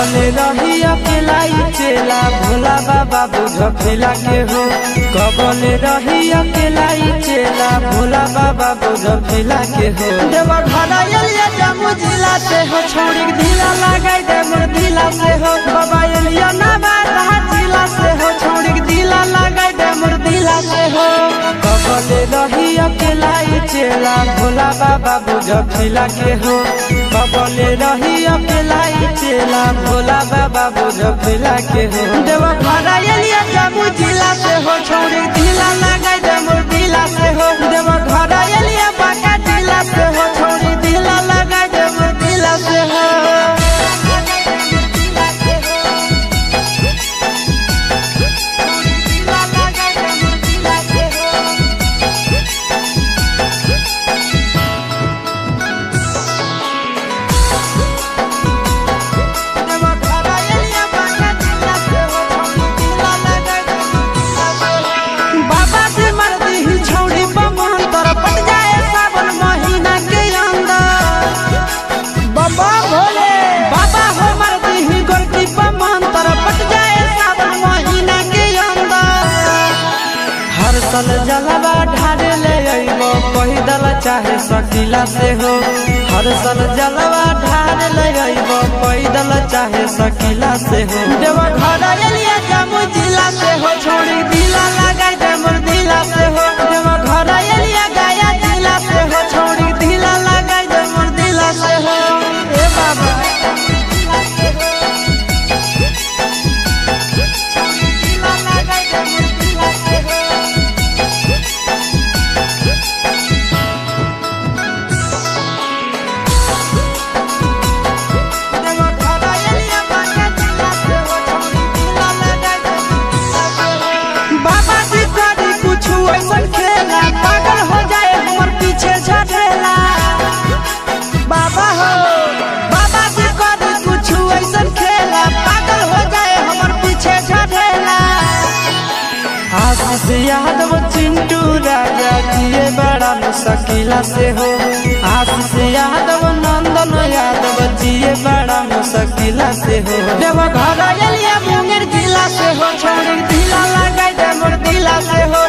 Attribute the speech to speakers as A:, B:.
A: कबले रही अकेला चेला भोला बाबा बुझ खेला के हो। कबले रही अकेला चेला भोला बाबा बुझ खेला के हो। देवा घरा एलिया जम्मू जिला से हो, छोड़ी ढीला लगाई दे मोर ढीला से हो। बाबा एलिया नवादा जिला से हो, छोड़ी ढीला लगाई दे मोर ढीला से हो। कबले रही अकेला चेला भोला बाबा बुझ खेला के हो। कबले रही अकेला चेला भोला बाबा बुझ खेला के हो। देवा घरा एलिया जम्मू जिला से हो, छोड़ी ढीला लगाई दे मोर ढीला से हो। देवा घरा एलिया बांका जिला से हो, छोड़ी ढीला लगाई दे मोर ढीला से हो। हर जलवा ढारे ले अइबो पैदल चाहे सकीला से हो। हर सल जलवा ढारे ले अइबो पैदल चाहे सकीला से हो। देवा घरा एलिया जम्मू जिला से हो, छोड़ी ढीला लगाई दे मोर ढीला से हो। देवा घरा एलिया गया जिला से हो, छोड़ी ढीला लगाई दे मोर ढीला से हो। ए बाबा पागल हो जाए हमर पीछे झटेला। बाबा हो बाबा जी करी कुछ ऐसा खेला, पागल हो जाए हमर पीछे झटेला। आशीष यादव चिंटू राजा जिए बड़ा मुश्किला से हो। आशीष यादव नंदन यादव जिए बड़ा मुश्किला से हो। देवा घरा एलिया मुंगेर जिला से हो, छोड़ी ढीला लगाई दे मोर ढीला से हो।